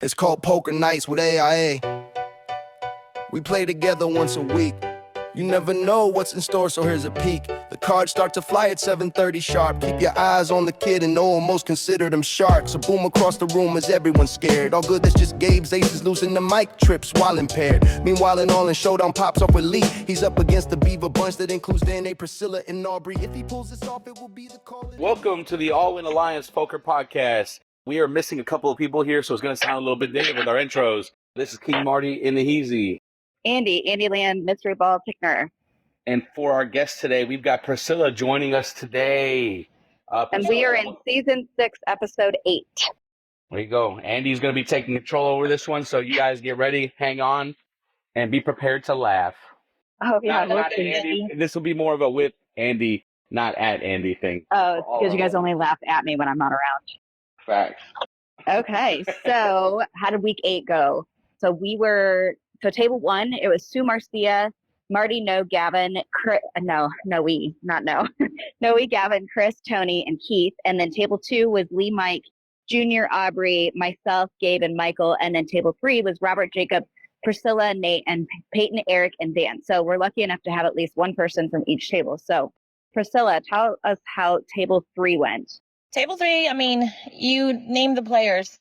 It's called Poker Nights with AIA. We play together once a week. You never know what's in store, so here's a peek. The cards start to fly at 7:30 sharp. Keep your eyes on the kid and know almost consider them sharks. A boom across the room as everyone's scared. All good, that's just Gabe's aces losing the mic trips while impaired. Meanwhile, in all in showdown pops off with Lee. He's up against the Beaver bunch that includes Danny, Priscilla, and Aubrey. If he pulls this off, it will be the call. Welcome to the All In Alliance Poker Podcast. We are missing a couple of people here, so it's going to sound a little bit different with our intros. This is King Marty in the Heezy. Andi Land, Mystery Ball Tickner. And for our guest today, we've got Priscilla joining us today. And we are in season 6, episode 8. There you go. Andy's going to be taking control over this one, so you guys get ready, hang on, and be prepared to laugh. Oh, yeah. Not Andy. This will be more of a with Andy, not at Andy thing. Oh, because you guys only laugh at me when I'm not around. Facts. Okay, so how did week 8 go? So table 1, it was Sue Marcia, Marty, No, Gavin, Noe, Gavin, Chris, Tony, and Keith. And then table 2 was Lee, Mike, Junior, Aubrey, myself, Gabe, and Michael. And then table 3 was Robert, Jacob, Priscilla, Nate, and Peyton, Eric, and Dan. So we're lucky enough to have at least one person from each table. So Priscilla, tell us how table 3 went. Table 3, I mean, you named the players.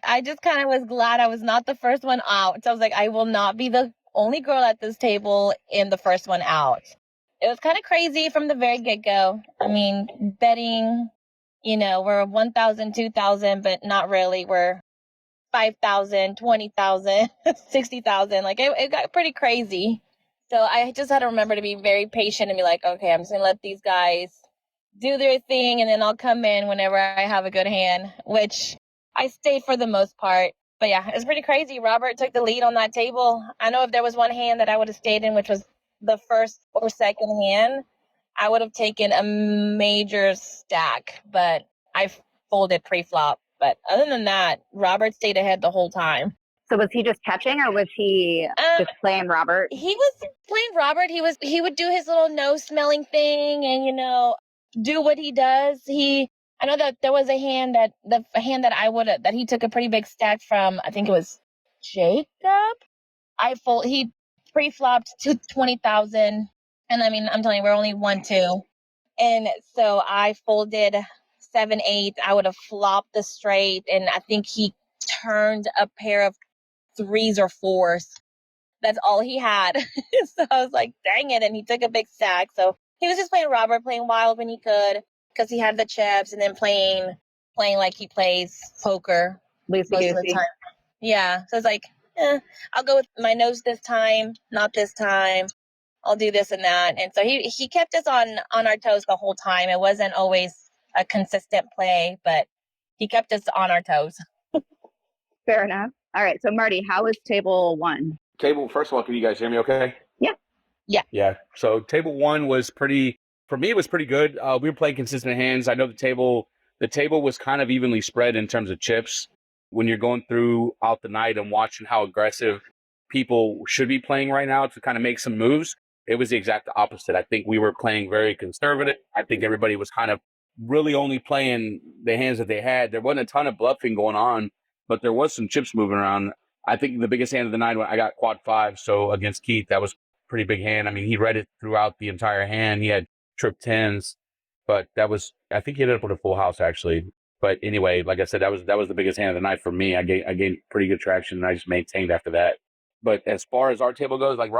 I just kind of was glad I was not the first one out. So I was like, I will not be the only girl at this table and the first one out. It was kind of crazy from the very get-go. I mean, betting, we're 1,000, 2,000, but not really. We're 5,000, 20,000, 60,000. Like, it got pretty crazy. So I just had to remember to be very patient and be like, okay, I'm just going to let these guys do their thing, and then I'll come in whenever I have a good hand, which I stayed for the most part. But yeah, it's pretty crazy. Robert took the lead on that table. I know if there was one hand that I would have stayed in, which was the first or second hand, I would have taken a major stack, but I folded pre-flop. But other than that, Robert stayed ahead the whole time. So was he just catching, or was he just playing Robert? He was playing Robert. He would do his little nose smelling thing and, do what he does. I know that there was a hand that he took a pretty big stack from. I think it was Jacob. He pre-flopped to 20,000, and I mean, I'm telling you, we're only 1-2, and so I folded 7-8. I would have flopped the straight, and I think he turned a pair of 3s or 4s. That's all he had. So I was like, dang it, and he took a big stack. So he was just playing Robert, playing wild when he could, because he had the chips, and then playing like he plays poker most of the time. Yeah, so it's like, I'll go with my nose this time, not this time. I'll do this and that. And so he kept us on our toes the whole time. It wasn't always a consistent play, but he kept us on our toes. Fair enough. All right, so Marty, how was table 1? First of all, can you guys hear me okay? Yeah. So table 1 was for me, it was pretty good. We were playing consistent hands. I know the table was kind of evenly spread in terms of chips. When you're going throughout the night and watching how aggressive people should be playing right now to kind of make some moves, it was the exact opposite. I think we were playing very conservative. I think everybody was kind of really only playing the hands that they had. There wasn't a ton of bluffing going on, but there was some chips moving around. I think the biggest hand of the night, I got quad 5. So against Keith, that was pretty big hand. I mean, he read it throughout the entire hand. He had trip 10s, but I think he ended up with a full house actually. But anyway, like I said, that was the biggest hand of the night for me. I gained pretty good traction, and I just maintained after that. But as far as our table goes, like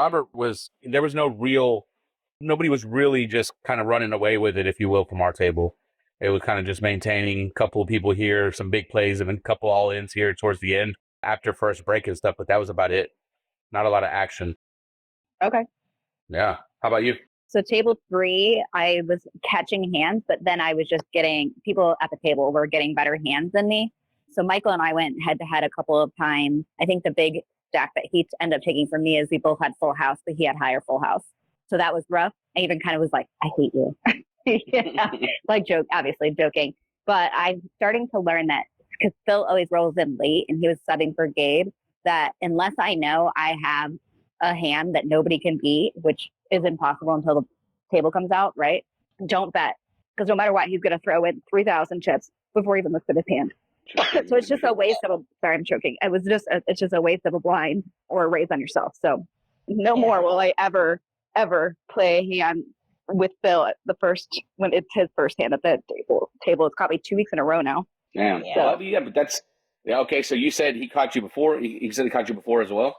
nobody was really just kind of running away with it, if you will, from our table. It was kind of just maintaining a couple of people here, some big plays, and a couple all-ins here towards the end after first break and stuff. But that was about it. Not a lot of action. Okay. Yeah. How about you? So table 3, I was catching hands, but then I was just getting people at the table were getting better hands than me. So Michael and I went head to head a couple of times. I think the big stack that he ended up taking from me is we both had full house, but he had higher full house. So that was rough. I even kind of was like, I hate you. Yeah, obviously joking. But I'm starting to learn that because Phil always rolls in late and he was subbing for Gabe, that unless I know I have a hand that nobody can beat, which is impossible until the table comes out, right? Don't bet. Because no matter what, he's going to throw in 3,000 chips before he even looks at his hand. So it's just a waste of a, sorry, I'm choking. It's just a waste of a blind or a raise on yourself. So no more will I ever play a hand with Phil at when it's his first hand at the table. It's probably 2 weeks in a row now. Damn. Yeah. Well, but that's okay. So you said he caught you before. He said he caught you before as well.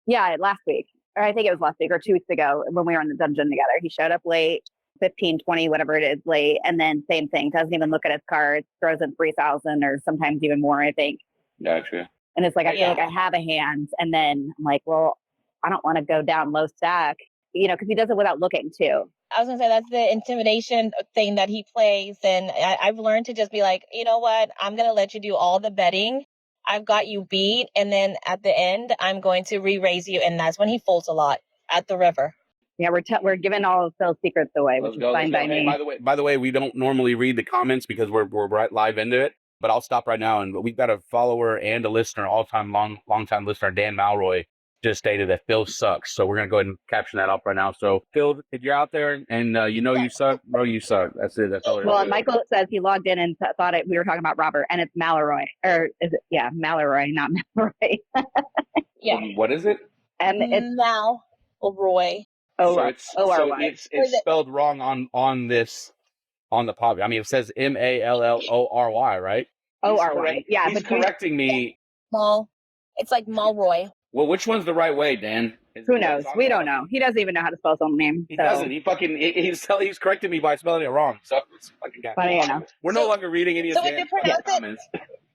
Yeah, last week. Or I think it was last week or 2 weeks ago when we were in the dungeon together. He showed up late, 15, 20, whatever it is, late. And then same thing, doesn't even look at his cards, throws in 3,000 or sometimes even more, I think. Gotcha. And it's like, I feel like I have a hand. And then I'm like, well, I don't want to go down low stack, because he does it without looking too. I was going to say that's the intimidation thing that he plays. And I've learned to just be like, you know what? I'm going to let you do all the betting. I've got you beat. And then at the end, I'm going to re-raise you. And that's when he folds a lot at the river. Yeah, we're giving all of Phil's secrets away, which is fine by me. By the way, we don't normally read the comments because we're right live into it. But I'll stop right now, and we've got a follower and a listener, long time listener, Dan Malroy, just stated that Phil sucks. So we're gonna go ahead and caption that up right now. So Phil, if you're out there and you suck, bro, you suck. That's it. That's all. Well, Michael says he logged in and thought we were talking about Robert, and it's Malroy, or is it? Yeah, Malroy, not Malroy. Yeah. What is it? It's Malroy. So it's spelled wrong on the pop. I mean, it says Mallorory, right? Ory. Yeah, he's correcting me. Mal. It's like Malroy. Well, which one's the right way, Dan? Who knows? We don't know. He doesn't even know how to spell his own name. He doesn't. He's correcting me by spelling it wrong. So it's fucking funny. We're no longer reading any of Dan's comments.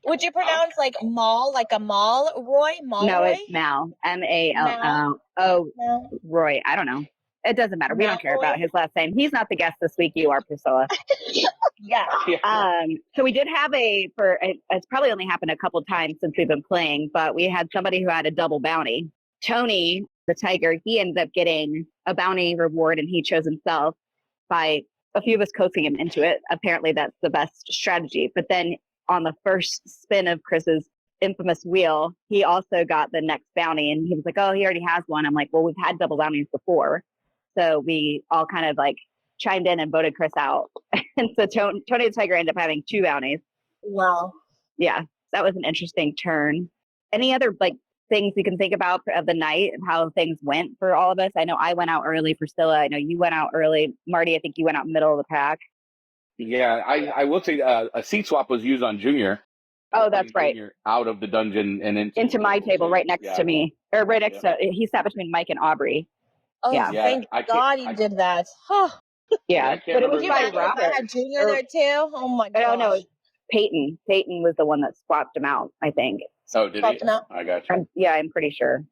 Would you pronounce like Mal, like a Mal Roy? Mal no, Roy? it's Mal. Mallo. Roy. I don't know. It doesn't matter. We don't care about his last name. He's not the guest this week. You are, Priscilla. Yeah. So we did have it's probably only happened a couple times since we've been playing, but we had somebody who had a double bounty. Tony, the tiger, he ended up getting a bounty reward and he chose himself by a few of us coaxing him into it. Apparently that's the best strategy. But then on the first spin of Chris's infamous wheel, he also got the next bounty and he was like, oh, he already has one. I'm like, well, we've had double bounties before. So we all kind of like chimed in and voted Chris out. And so Tony the Tiger ended up having 2 bounties. Wow. Yeah, that was an interesting turn. Any other like things we can think about of the night and how things went for all of us? I know I went out early. Priscilla, I know you went out early. Marty, I think you went out middle of the pack. Yeah, I will say a seat swap was used on Junior. Oh, that's right. Junior out of the dungeon and into my table right next to me. Or right next to, he sat between Mike and Aubrey. Oh, thank God you did that. Yeah, but it was by Robert. I had Junior there too. Oh my God. Oh no, Peyton. Peyton was the one that swapped him out, I think. Oh, did he? I got you. I'm pretty sure.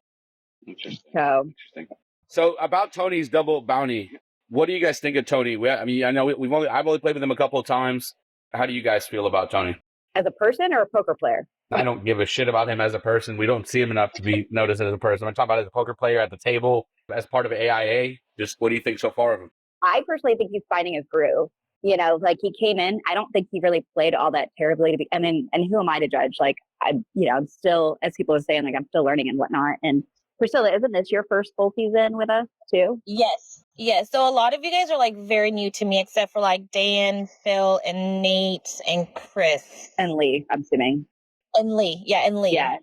Interesting. So about Tony's double bounty, what do you guys think of Tony? I mean, I know I've only played with him a couple of times. How do you guys feel about Tony? As a person or a poker player? I don't give a shit about him as a person. We don't see him enough to be noticed as a person. I'm talking about as a poker player at the table, as part of AIA. Just what do you think so far of him? I personally think he's finding his groove. Like he came in, I don't think he really played all that terribly and who am I to judge? Like I'm still, as people are saying, like I'm still learning and whatnot. And Priscilla, isn't this your first full season with us too? Yes. So a lot of you guys are like very new to me, except for like Dan, Phil, and Nate, and Chris. And Lee, I'm assuming. And Lee. Yeah, and Lee. Yeah.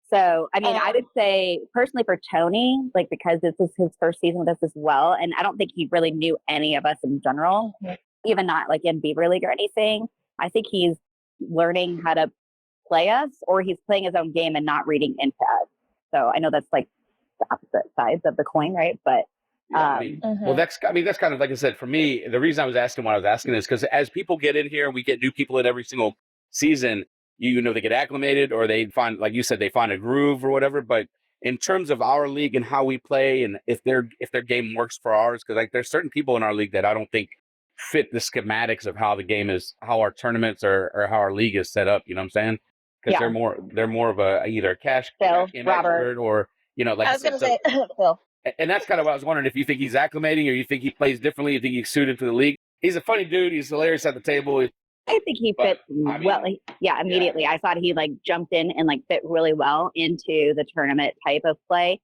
So, I mean, I would say personally for Tony, like because this is his first season with us as well. And I don't think he really knew any of us in general, even not like in Beaver League or anything. I think he's learning how to play us or he's playing his own game and not reading into us. So I know that's like the opposite sides of the coin, right? But well, that's kind of like I said, for me, the reason I was asking what I was asking is because as people get in here, we get new people in every single season. They get acclimated or they find, like you said, they find a groove or whatever. But in terms of our league and how we play and if their game works for ours, because like there's certain people in our league that I don't think fit the schematics of how the game is, how our tournaments or how our league is set up. You know what I'm saying? Because they're more of a either cash Robert or like I was going to say Phil. And that's kind of what I was wondering, if you think he's acclimating or you think he plays differently, you think he's suited to the league. He's a funny dude. He's hilarious at the table. I think he fit well. Yeah, immediately. I thought he like jumped in and like fit really well into the tournament type of play.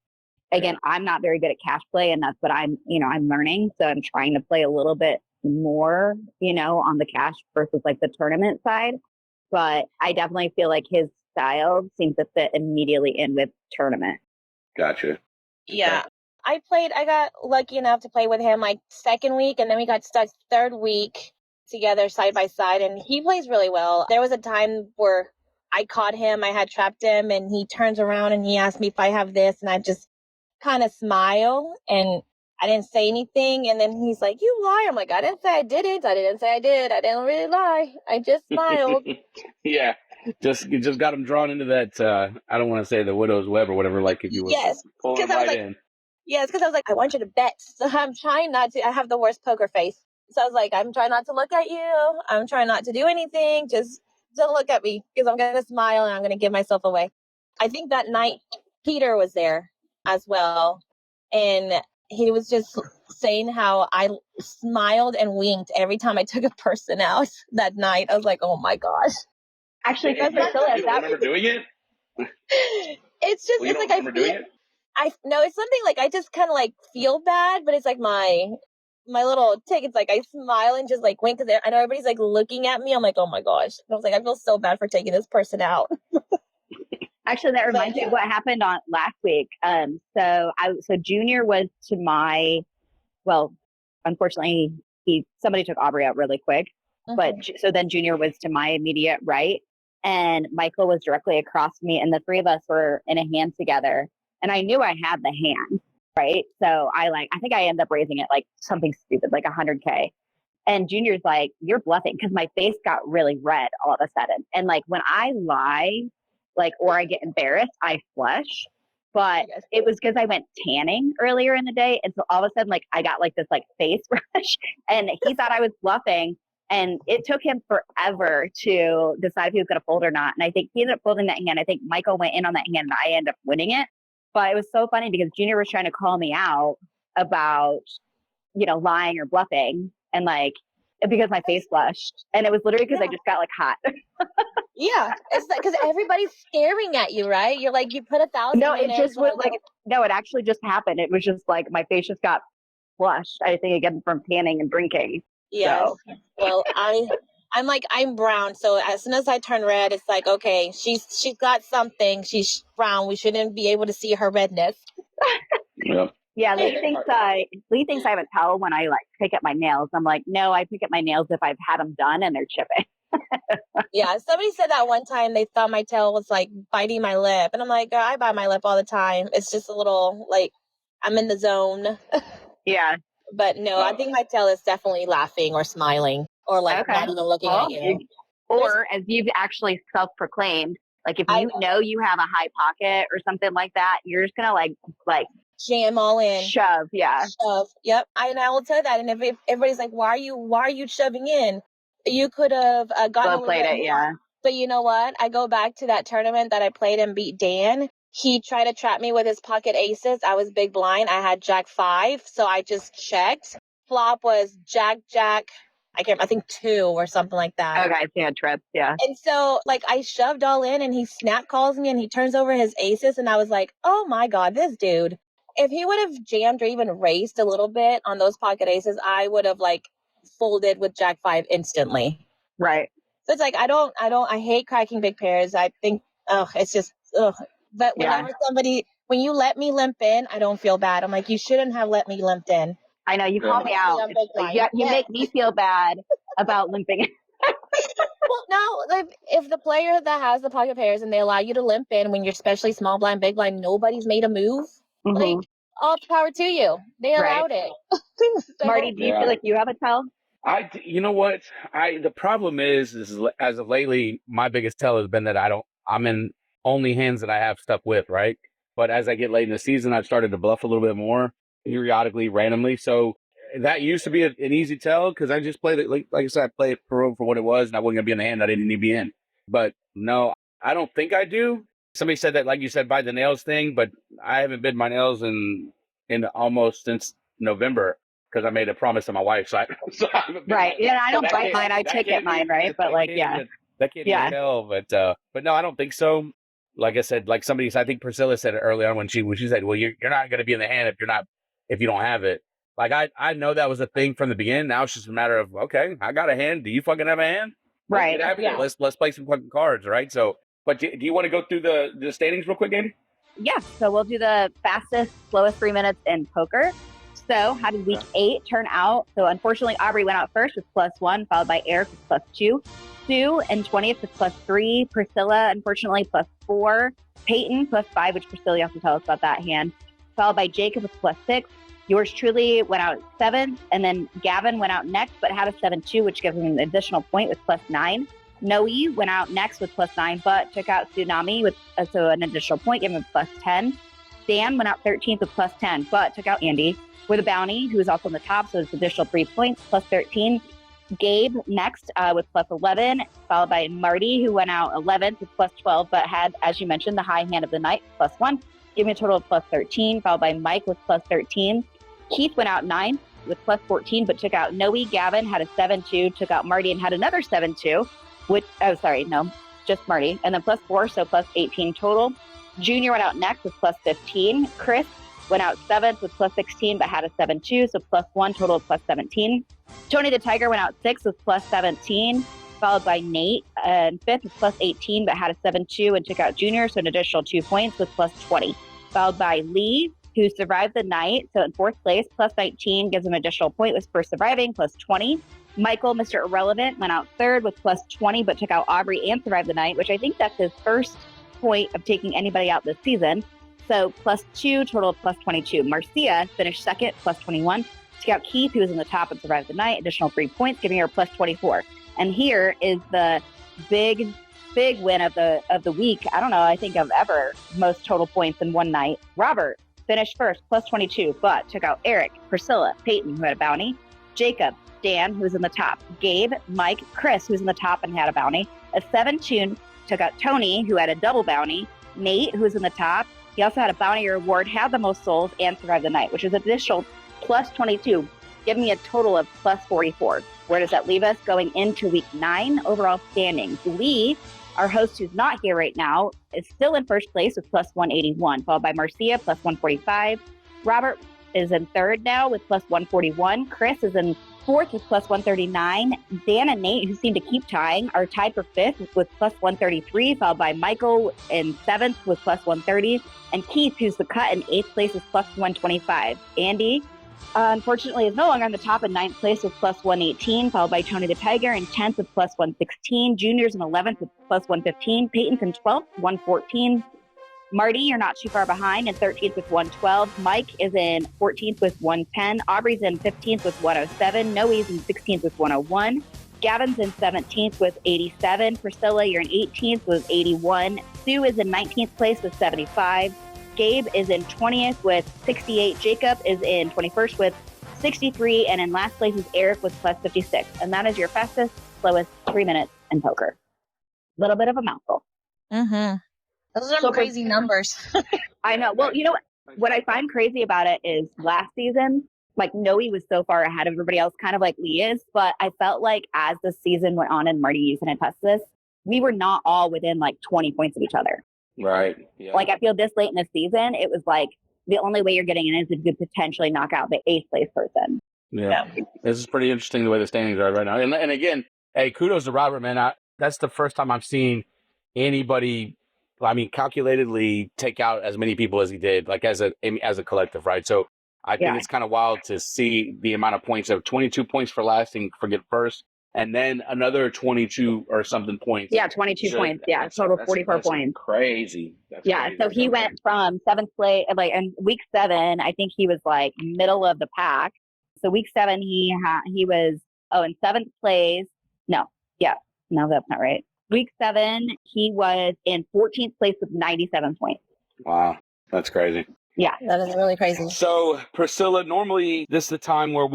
Again, I'm not very good at cash play and that's what I'm learning. So I'm trying to play a little bit more, on the cash versus like the tournament side. but I definitely feel like his style seems to fit immediately in with tournament. Gotcha. Yeah. I got lucky enough to play with him like second week, and then we got stuck third week together side by side, and he plays really well. There was a time where I caught him, I had trapped him, and he turns around and he asked me if I have this, and I just kind of smile and I didn't say anything. And then he's like, "You lie." I'm like, "I didn't say I didn't. I didn't say I did. I didn't really lie. I just smiled." Yeah. You just got him drawn into that, I don't want to say the widow's web or whatever, like if you were Yes. pulling him Because I was right like, in. yes, because I was like, I want you to bet. So I'm trying not to. I have the worst poker face. So I was like, I'm trying not to look at you. I'm trying not to do anything. Just don't look at me because I'm going to smile and I'm going to give myself away. I think that night Peter was there as well. And he was just saying how I smiled and winked every time I took a person out that night. I was like, oh my gosh. Actually, You don't remember doing it? It's just, You it's don't like remember doing it? I know it's something like I just kind of like feel bad, but it's like my little tick. It's like I smile and just like wink because I know everybody's like looking at me. I'm like, oh my gosh. And I was like, I feel so bad for taking this person out. Actually, that reminds me of what happened on last week. So Junior was to my, well, unfortunately, somebody took Aubrey out really quick, but so then Junior was to my immediate right, and Michael was directly across from me, and the three of us were in a hand together, and I knew I had the hand, right? So I think I ended up raising it like something stupid, like 100K. And Junior's like, "You're bluffing," because my face got really red all of a sudden. And like when I lie, like, or I get embarrassed, I flush. But it was because I went tanning earlier in the day. And so all of a sudden, like, I got like this like face rush, and he thought I was bluffing. And it took him forever to decide if he was going to fold or not. And I think he ended up folding that hand. I think Michael went in on that hand and I ended up winning it. But it was so funny because Junior was trying to call me out about, lying or bluffing. And like, because my face flushed. And it was literally because I just got like hot. Yeah. It's like, because everybody's staring at you, right? You're like, you put 1,000 No, in it just was like, no, it actually just happened. It was just like my face just got flushed, I think, again, from tanning and drinking. Yes. So. Well, I'm brown. So as soon as I turn red, it's like, okay, she's got something. She's brown. We shouldn't be able to see her redness. Yep. Yeah, Lee thinks I have a towel when I like pick up my nails. I'm like, no, I pick up my nails if I've had them done and they're chipping. Yeah, somebody said that one time they thought my tail was like biting my lip. And I'm like, I bite my lip all the time. It's just a little like I'm in the zone. Yeah. But no, I think my tail is definitely laughing or smiling or like not even looking at you. Or as you've actually self-proclaimed, like if you know you have a high pocket or something like that, you're just gonna like jam all in, shove. Yep. I will tell that. And if everybody's like, why are you shoving in? You could have gotten played it, yeah. But you know what? I go back to that tournament that I played and beat Dan. He tried to trap me with his pocket aces. I was big blind. I had Jack 5, so I just checked. Flop was Jack. I think 2 or something like that. Okay, yeah, trips, yeah. And so, like, I shoved all in, and he snap calls me, and he turns over his aces, and I was like, oh my god, this dude. If he would have jammed or even raised a little bit on those pocket aces, I would have like folded with Jack 5 instantly. Right. So it's like I hate cracking big pairs. I think it's just But whenever when you let me limp in, I don't feel bad. I'm like, you shouldn't have let me limp in. I know, you call me out. You make me feel bad about limping. Well, no, like if the player that has the pocket pairs and they allow you to limp in when you're especially small blind, big blind, nobody's made a move. Like all power to you. They allowed it. Marty, do you feel like you have a tell? You know what? The problem is as of lately, my biggest tell has been that I'm in only hands that I have stuff with, right? But as I get late in the season, I've started to bluff a little bit more periodically, randomly. So that used to be an easy tell because I just played it, like I said, I played it for what it was, and I wasn't going to be in the hand I didn't need to be in. But no, I don't think I do. Somebody said that, like you said, by the nails thing, but I haven't bid my nails in almost since November. Because I made a promise to my wife, so right. Yeah, I don't bite mine. I take it mine, right? But like, yeah, that can't be a tell. But no, I don't think so. Like I said, like I think Priscilla said it early on when she said, "Well, you're not going to be in the hand if you don't have it." Like I know that was a thing from the beginning. Now it's just a matter of, okay, I got a hand. Do you fucking have a hand? Right. Yeah. Let's play some fucking cards, right? So, but do you want to go through the standings real quick, Andy? Yeah. So we'll do the fastest, slowest 3 minutes in poker. So how did week 8 turn out? So unfortunately, Aubrey went out first with +1, followed by Eric with +2. Sue in 20th with +3. Priscilla, unfortunately, +4. Peyton +5, which Priscilla, you have to tell us about that hand. Followed by Jacob with +6. Yours truly went out 7th. And then Gavin went out next, but had a 7-2, which gives him an additional point with +9. Noe went out next with +9, but took out Tsunami with so an additional point, giving him +10. Dan went out 13th with +10, but took out Andy with a bounty, who is also on the top, so it's additional 3 points, +13. Gabe next with +11, followed by Marty, who went out 11th with +12, but had, as you mentioned, the high hand of the night, +1, giving a total of +13, followed by Mike with +13. Keith went out 9th with +14, but took out Noe. Gavin had a 7-2, took out Marty and had another 7-2, just Marty, and then +4, so +18 total. Junior went out next with +15. Chris went out 7th with +16, but had a 7-2, so +1, total of +17. Tony the Tiger went out 6th with +17, followed by Nate in 5th with +18, but had a 7-2 and took out Junior, so an additional 2 points with +20. Followed by Lee, who survived the night, so in 4th place, +19, gives him an additional point for surviving, +20. Michael, Mr. Irrelevant, went out 3rd with +20, but took out Aubrey and survived the night, which I think that's his first point of taking anybody out this season. So +2, total of +22. Marcia finished 2nd, +21. Took out Keith, who was in the top and survived the night, additional 3 points, giving her +24. And here is the big win of the week. I don't know, I think of ever, most total points in one night. Robert finished first, +22, but took out Eric, Priscilla, Peyton, who had a bounty, Jacob, Dan, who was in the top, Gabe, Mike, Chris, who was in the top and had a bounty, a 7-2, took out Tony, who had a double bounty, Nate, who was in the top. He also had a bounty reward, had the most souls, and survived the night, which is additional +22, giving me a total of +44. Where does that leave us going into week 9? Overall standings. Lee, our host who's not here right now, is still in first place with +181, followed by Marcia, +145. Robert is in 3rd now with +141. Chris is in 4th with +139. Dan and Nate, who seem to keep tying, are tied for 5th with +133, followed by Michael in 7th with +130. And Keith, who's the cut in 8th place, is +125. Andy, unfortunately, is no longer on the top in 9th place with +118, followed by Tony the Tiger in 10th with +116. Junior's in 11th with +115. Peyton's in 12th, 114. Marty, you're not too far behind, in 13th with 112. Mike is in 14th with 110. Aubrey's in 15th with 107. Noe's in 16th with 101. Gavin's in 17th with 87. Priscilla, you're in 18th with 81. Sue is in 19th place with 75. Gabe is in 20th with 68. Jacob is in 21st with 63. And in last place is Eric with +56. And that is your fastest, slowest 3 minutes in poker. Little bit of a mouthful. Mm-hmm. Those are some crazy numbers. I know. Well, you know what I find crazy about it is last season, like Noe was so far ahead of everybody else, kind of like Lee is. But I felt like as the season went on and Marty, you can attest this, we were not all within like 20 points of each other. Right. Yeah. Like I feel this late in the season, it was like the only way you're getting in is if you could potentially knock out the 8th place person. Yeah. This is pretty interesting the way the standings are right now. And again, hey, kudos to Robert, man. That's the first time I've seen anybody, calculatedly take out as many people as he did, like as a collective, right? So I think it's kind of wild to see the amount of points of 22 points for last and forget first, and then another 22 or something points. Yeah, 22 points. Yeah, total 44 points. Crazy. That's crazy. So he went from 7th place, like in week 7, I think he was like middle of the pack. So week 7, he was in 7th place. No, that's not right. Week 7, he was in 14th place with 97 points. Wow, that's crazy. Yeah, that is really crazy. So, Priscilla, normally this is the time where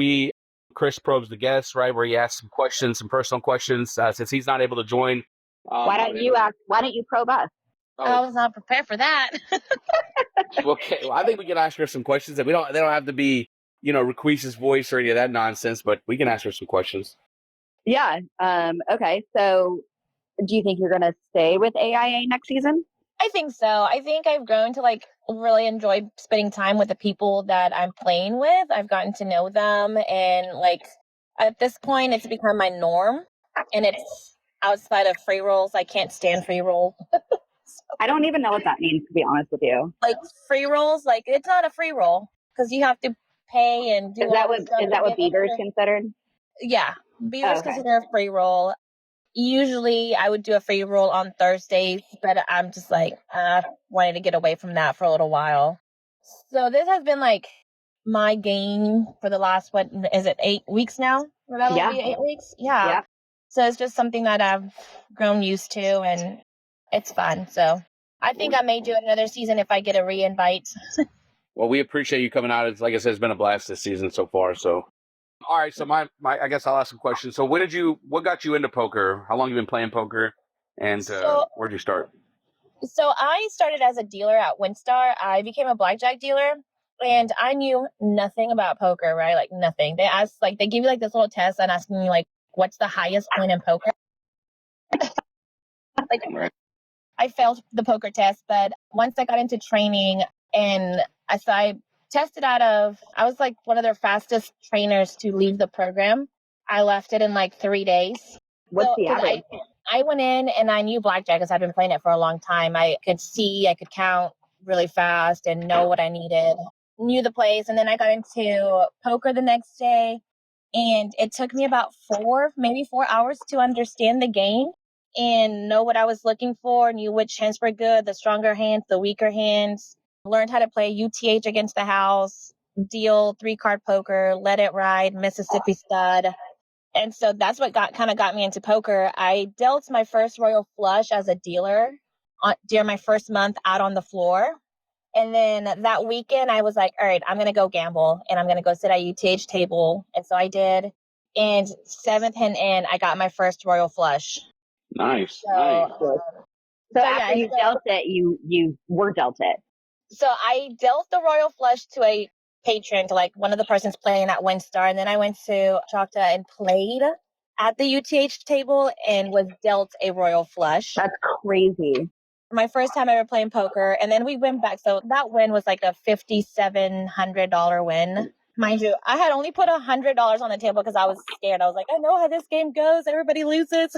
Chris probes the guests, right? Where he asks some questions, some personal questions. Since he's not able to join, why don't you probe us? I was not prepared for that. Okay, well, I think we can ask her some questions that they don't have to be, Requisa's voice or any of that nonsense, but we can ask her some questions. Yeah. Okay. So, do you think you're going to stay with AIA next season? I think so. I think I've grown to really enjoy spending time with the people that I'm playing with. I've gotten to know them, and at this point it's become my norm, and outside of free rolls. I can't stand free roll. I don't even know what that means, to be honest with you. Like free rolls, like it's not a free roll because you have to pay and do Is that all what this stuff is to that what get Beaver's extra. considered? Yeah, Beaver's Okay. consider a free roll. Usually I would do a free roll on Thursdays, but I'm just like, wanted to get away from that for a little while. So this has been like my game for the last, what is it, 8 weeks now? Will that Yeah. be 8 weeks? Yeah. Yep. So it's just something that I've grown used to and it's fun. So I think I may do another season if I get a re-invite. Well, we appreciate you coming out. It's like I said, it's been a blast this season so far. So, all right. So my I guess I'll ask some questions. So what got you into poker? How long you been playing poker? And where'd you start? So I started as a dealer at WinStar. I became a blackjack dealer and I knew nothing about poker, right? Like nothing. They give you like this little test and asking you like, what's the highest point in poker? Like, Right. I failed the poker test, but once I got into training and I tested I was like one of their fastest trainers to leave the program. I left it in like 3 days. What's the 'Cause average? I went in and I knew blackjack because I've been playing it for a long time. I could see, I could count really fast and know what I needed, knew the plays. And then I got into poker the next day. And it took me about maybe 4 hours to understand the game and know what I was looking for, knew which hands were good, the stronger hands, the weaker hands, learned how to play UTH against the house, deal 3-card poker, let it ride, Mississippi stud. And so that's what got me into poker. I dealt my first royal flush as a dealer during my first month out on the floor. And then that weekend, I was like, all right, I'm going to go gamble and I'm going to go sit at UTH table. And so I did. And 7th hand in, I got my first royal flush. Nice. So after you dealt it, you were dealt it. So I dealt the royal flush to a patron, to like one of the persons playing at WinStar. And then I went to Choctaw and played at the UTH table and was dealt a royal flush. That's crazy. My first time ever playing poker. And then we went back. So that win was like a $5,700 win. Mind you, I had only put $100 on the table because I was scared. I was like, I know how this game goes. Everybody loses.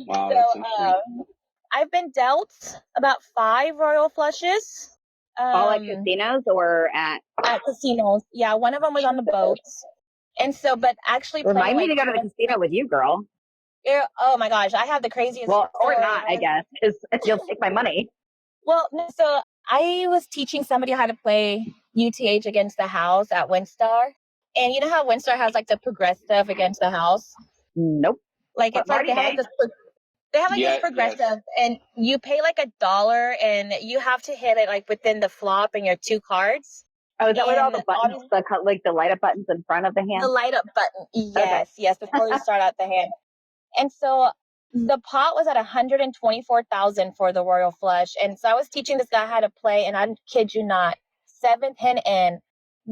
Wow, so, that's interesting. I've been dealt about 5 royal flushes. All at casinos or at casinos. Yeah, one of them was on the boats. And so, but actually remind me to go to the casino with you, girl. Oh my gosh, I have the craziest Well, or story. not, I guess, because you'll take my money. Well, so I was teaching somebody how to play UTH against the house at WinStar. And you know how WinStar has like the progressive against the house? Nope. Like it's like they have like this progressive and you pay like $1 and you have to hit it like within the flop and your 2 cards. Oh, is that with all the buttons, like the light up buttons in front of the hand? The light up button. Yes, yes, before you start out the hand. And so the pot was at 124,000 for the royal flush. And so I was teaching this guy how to play, and I kid you not, 7th hand in,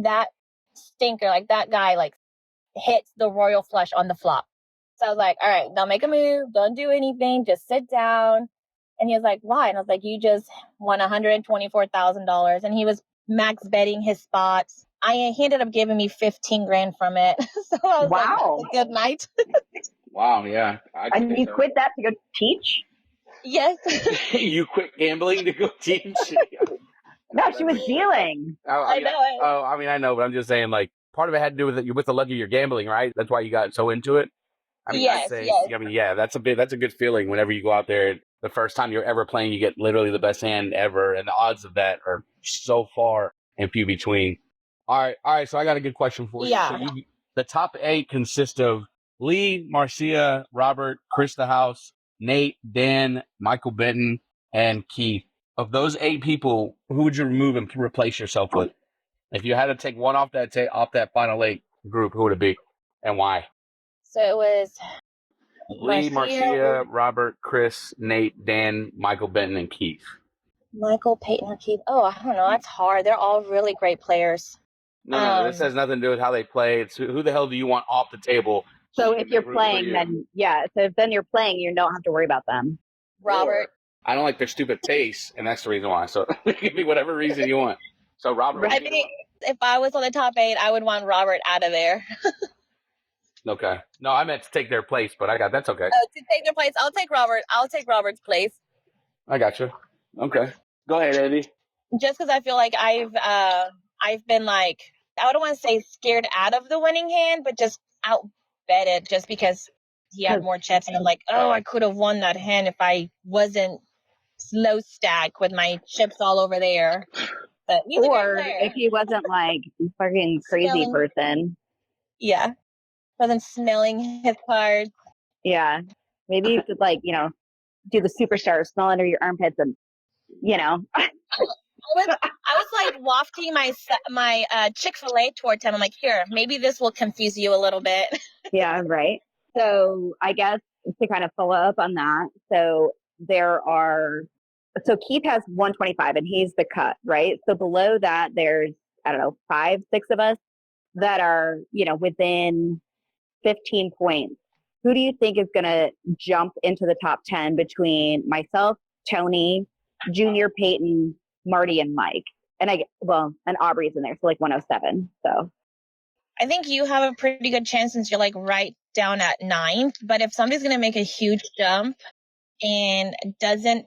that stinker, like that guy, like hits the royal flush on the flop. So I was like, all right, don't make a move, don't do anything, just sit down. And he was like, why? And I was like, you just won $124,000. And he was max betting his spots. He ended up giving me 15 grand from it. So I was like, good night. Wow, yeah. And you quit that to go teach? Yes. You quit gambling to go teach? No, she was dealing. I know, but I'm just saying, like, part of it had to do with it. You're with the luck of your gambling, right? That's why you got so into it. I mean, yes. That's a good feeling whenever you go out there. The first time you're ever playing, you get literally the best hand ever, and the odds of that are so far and few between. All right. So I got a good question for you. Yeah. So the top 8 consist of Lee, Marcia, Robert, Chris the House, Nate, Dan, Michael Benton, and Keith. Of those 8 people, who would you remove and replace yourself with? If you had to take one off that final 8 group, who would it be, and why? So it was Lee, Marcia, Robert, Chris, Nate, Dan, Michael Benton, and Keith. Michael, Peyton, or Keith. Oh, I don't know. That's hard. They're all really great players. No, this has nothing to do with how they play. It's who the hell do you want off the table? So if you're playing, then So if then you're playing, you don't have to worry about them. Robert. I don't like their stupid taste, and that's the reason why. So give me whatever reason you want. So Robert. I think if I was on the top 8, I would want Robert out of there. Okay. No, I meant to take their place, but that's okay. To take their place, I'll take Robert. I'll take Robert's place. I got you. Okay. Go ahead, Andy. Just because I feel like I've been like, I don't want to say scared out of the winning hand, but just outbetted just because he had more chips, and I'm like, oh, I could have won that hand if I wasn't slow stack with my chips all over there. But he's Or a great if player. he wasn't like fucking crazy Smelling. person. Yeah, wasn't smelling his cards. Yeah. Maybe you could like, do the superstar, smell under your armpits and, I was like wafting my Chick-fil-A towards him. I'm like, here, maybe this will confuse you a little bit. yeah, right. So I guess to kind of follow up on that, so Keith has 125 and he's the cut, right? So below that, there's, I don't know, 5, 6 of us that are, within 15 points. Who do you think is going to jump into the top 10 between myself, Tony, Junior, Peyton, Marty, and Mike? And Aubrey's in there, so like 107. So I think you have a pretty good chance since you're like right down at 9th. But if somebody's going to make a huge jump and doesn't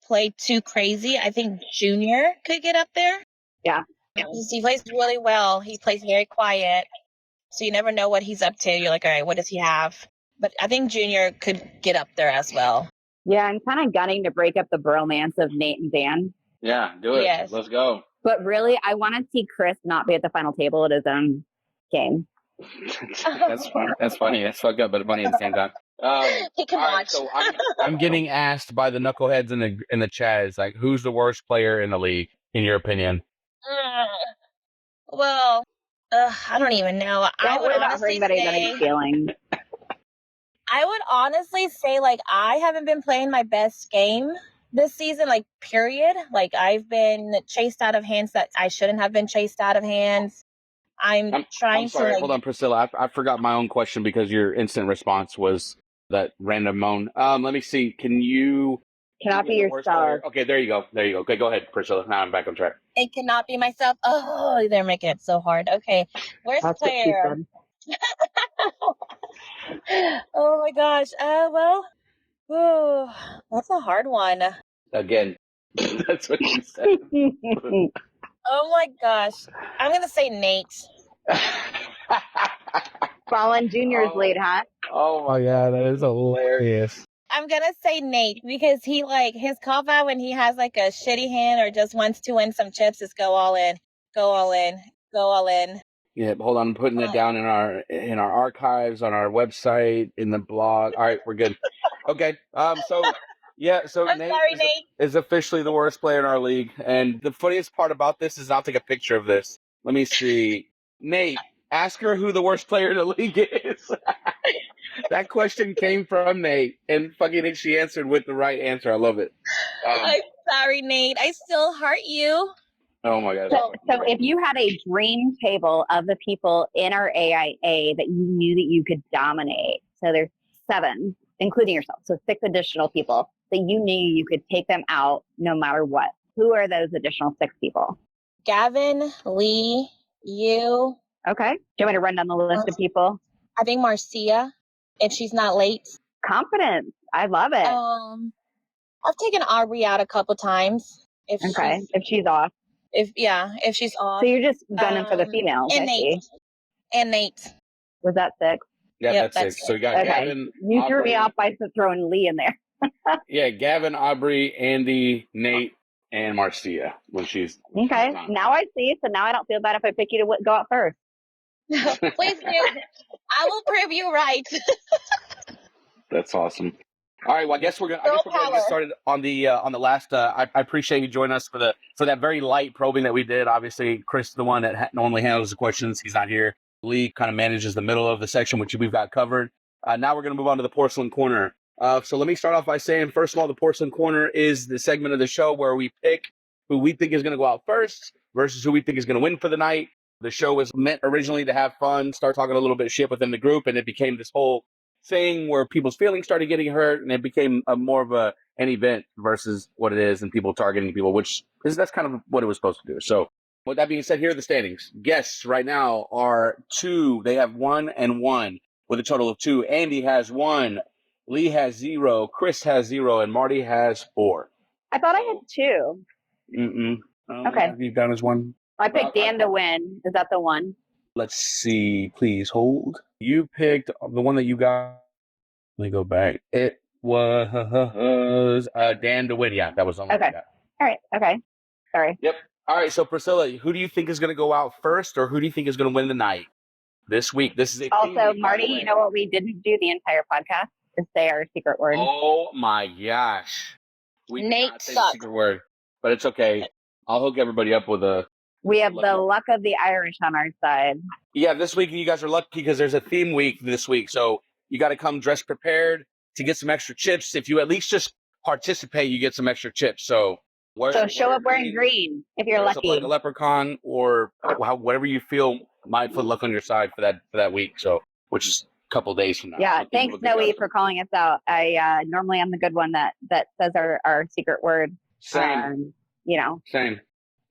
play too crazy, I think Junior could get up there. Yeah. He plays really well. He plays very quiet. So you never know what he's up to. You're like, all right, what does he have? But I think Junior could get up there as well. Yeah, I'm kind of gunning to break up the bromance of Nate and Dan. Yeah, do it. Yes. Let's go. But really, I want to see Chris not be at the final table at his own game. That's fun. That's funny. That's fucked up, but funny at the same time. He can watch. So I'm getting asked by the knuckleheads in the chat. It's like, who's the worst player in the league, in your opinion? Well, I don't even know. Don't worry about hurting anybody's feelings. I would honestly say, like, I haven't been playing my best game this season, like, period. Like, I've been chased out of hands that I shouldn't have been chased out of hands. I'm trying sorry, to, like, hold on, Priscilla. I forgot my own question because your instant response was that random moan. Let me see. Cannot be yourself. Okay, there you go. Okay, go ahead, Priscilla. Now I'm back on track. It cannot be myself. Oh, they're making it so hard. Okay, worst That's what she player. said. Oh my gosh. That's a hard one. Again, that's what you said. Oh my gosh. I'm gonna say Nate. Following Junior's lead, huh? Oh my god, that is hilarious. I'm gonna say Nate because he like his cop out when he has like a shitty hand or just wants to win some chips is go all in, go all in, go all in. Yeah, hold on. I'm putting it down in our archives on our website in the blog. All right, we're good. Okay. So I'm Nate, sorry, Nate. is officially the worst player in our league. And the funniest part about this is I'll take a picture of this. Let me see. Nate, ask her who the worst player in the league is. That question came from Nate, and fucking she answered with the right answer. I love it. I'm sorry, Nate. I still heart you. Oh my god. So if you had a dream table of the people in our AIA that you knew that you could dominate, so there's 7, including yourself, so 6 additional people that you knew you could take them out no matter what. Who are those additional 6 people? Gavin, Lee, you. Okay. Do you want me to run down the list of people? I think Marcia, if she's not late. Confidence. I love it. I've taken Aubrey out a couple times. If she's off. If she's off. So you're just gunning for the females. And Nate. Was that 6? Yeah, that's 6. So you got Gavin. You threw me off by throwing Lee in there. Yeah, Gavin, Aubrey, Andy, Nate, and Marcia when she's okay. Now I see. So now I don't feel bad if I pick you to go out first. Please do. I will prove you right. That's awesome. All right, well, I guess we're gonna get started on the last. I appreciate you joining us for that very light probing that we did. Obviously, Chris is the one that normally handles the questions. He's not here. Lee kind of manages the middle of the section, which we've got covered. Now we're gonna move on to the porcelain corner. So let me start off by saying, first of all, the porcelain corner is the segment of the show where we pick who we think is gonna go out first versus who we think is gonna win for the night. The show was meant originally to have fun, start talking a little bit of shit within the group, and it became this whole thing where people's feelings started getting hurt, and it became more of an event versus what it is, and people targeting people, that's kind of what it was supposed to do. So with that being said, here are the standings. Guests right now are 2. They have 1 and 1. with a total of 2. Andi has 1. Lee has 0. Chris has 0. And Marty has 4. I thought I had 2. Mm-mm. Okay. You've done as 1. I picked Dan to win. Is that the one? Let's see. Please hold. You picked the one that you got. Let me go back. It was Dan to win. Yeah, that was the one. Okay. All right. Okay. Sorry. Yep. All right. So Priscilla, who do you think is going to go out first, or who do you think is going to win the night this week? This is a Also, Marty, you know what we didn't do the entire podcast is say our secret word. Oh my gosh. We Nate did not say the sucks. secret word, but it's okay. I'll hook everybody up with a. We have the luck of the Irish on our side. Yeah, this week you guys are lucky because there's a theme week this week, so you got to come dressed prepared to get some extra chips. If you at least just participate, you get some extra chips. So Show up wearing green if you're dress up lucky. like a leprechaun, or whatever you feel might put luck on your side for that week. So, which is a couple days from now. Yeah, thanks Noe for calling us out. I normally I'm the good one that says our secret word. Same. Same.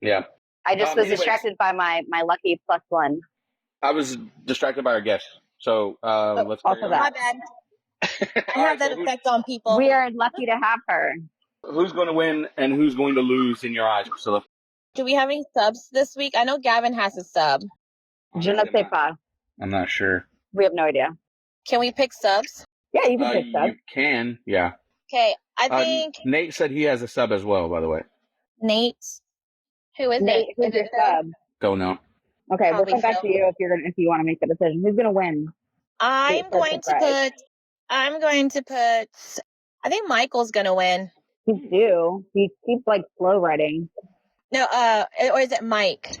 Yeah. I just was distracted by my lucky +1. I was distracted by our guest. So let's also that. My bad. I have that effect on people. We are lucky to have her. Who's going to win and who's going to lose in your eyes, Priscilla? Do we have any subs this week? I know Gavin has a sub. Je ne sais pas. I'm not sure. We have no idea. Can we pick subs? Yeah, you can pick subs. You can, yeah. Okay, I think Nate said he has a sub as well, by the way. Nate. Who is Nate, it? who's Is your it sub? Don't know. Okay, we'll Probably come back so. to you if you want to make the decision. Who's gonna win? I'm going to put I think Michael's gonna win. He's due. He keeps like slow writing. No, or is it Mike?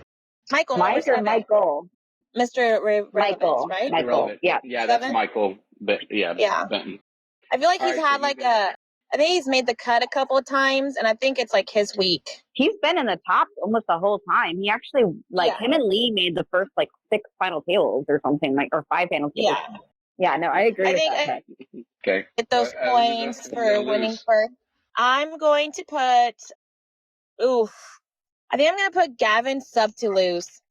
Michael. Mike or Michael? Mr. Michael, right? Michael. Yeah. Yeah, that's Michael. But yeah. Benton. I feel like he's had I think he's made the cut a couple of times, and I think it's like his week. He's been in the top almost the whole time. He actually him and Lee made the first 6 final tables or something or 5 final tables. Yeah. Yeah, no, I agree with that. Okay. Get those points for winning first. I'm going to put I think I'm going to put Gavin sub to lose.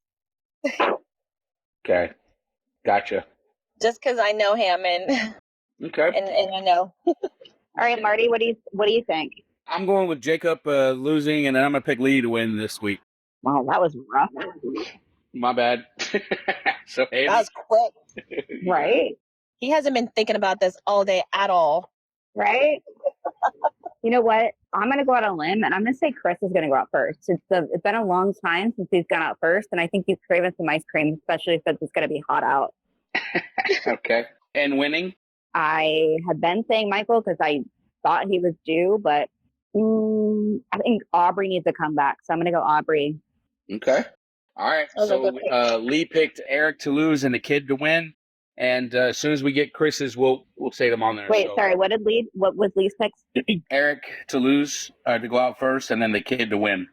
Okay. Gotcha. Just because I know him and okay. And I know. All right, Marty, what do you think? I'm going with Jacob losing, and then I'm going to pick Lee to win this week. Wow, that was rough. My bad. So that was quick. Right? He hasn't been thinking about this all day at all. Right? You know what? I'm going to go out on a limb, and I'm going to say Chris is going to go out first. It's been a long time since he's gone out first, and I think he's craving some ice cream, especially since it's going to be hot out. Okay. And winning? I had been saying Michael because I thought he was due, but I think Aubrey needs to come back, so I'm going to go Aubrey. Okay. All right. So Lee picked Eric to lose and the kid to win. And as soon as we get Chris's, we'll say them on there. Wait, sorry. What was Lee's pick? Eric to lose, to go out first, and then the kid to win.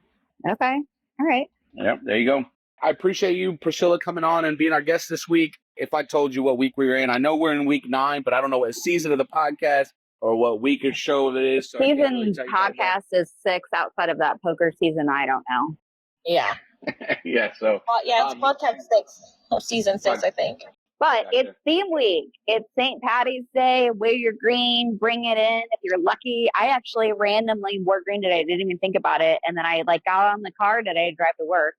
Okay. All right. Yep. There you go. I appreciate you, Priscilla, coming on and being our guest this week. If I told you what week we were in, I know we're in week 9, but I don't know what season of the podcast or what week or show it is. So season podcast is 6 outside of that poker season. I don't know. Yeah. Yeah. So. It's podcast 6 of season 6, I think. But it's theme week. It's St. Patty's Day. Wear your green. Bring it in if you're lucky. I actually randomly wore green today. I didn't even think about it. And then I got on the car today to drive to work.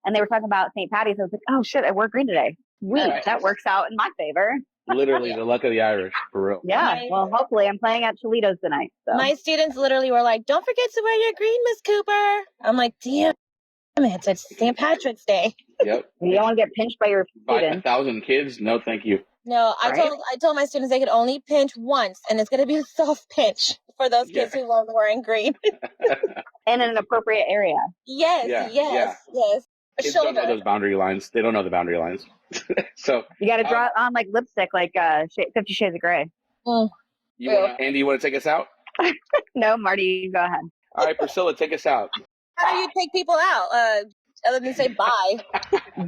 And they were talking about St. Patty's. I was like, oh, shit, I wore green today. Sweet. Right. That works out in my favor. Literally the luck of the Irish, for real. Yeah. Well, hopefully I'm playing at Toledo's tonight. So. My students literally were like, don't forget to wear your green, Miss Cooper. I'm like, damn it. It's St. Patrick's Day. Yep. You don't want to get pinched by your students. 5,000 kids? No, thank you. No, I told my students they could only pinch once, and it's going to be a soft pinch for those kids who love wearing green. In an appropriate area. Yes. Kids don't know those boundary lines. They don't know the boundary lines. So you got to draw it on like lipstick, like 50 Shades of Grey. Andi, you want to take us out? No, Marty, go ahead. All right, Priscilla, take us out. How do you take people out other than say bye?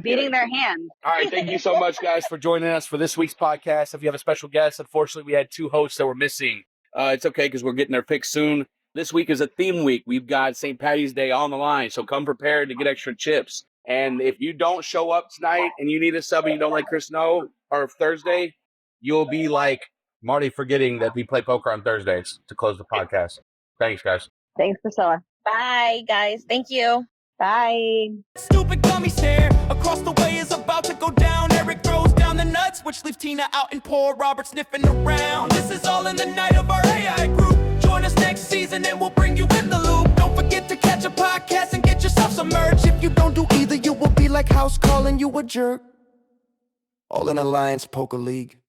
Beating their hands. All right, thank you so much, guys, for joining us for this week's podcast. If you have a special guest, unfortunately, we had 2 hosts that were missing. It's okay because we're getting their picks soon. This week is a theme week. We've got St. Patty's Day on the line, so come prepared to get extra chips. And if you don't show up tonight and you need a sub and you don't let Chris know, or Thursday, you'll be like Marty forgetting that we play poker on Thursdays to close the podcast. Thanks, guys. Thanks, Priscilla. Bye, guys. Thank you. Bye. Stupid gummy stare across the way is about to go down. Eric throws down the nuts, which leaves Tina out and poor Robert sniffing around. This is all in the night of our AI group. Join us next season and we'll bring you in the loop. Don't forget to catch a podcast and get yourself submerged. If you don't do either, you will be like House calling you a jerk. All in Alliance Poker League.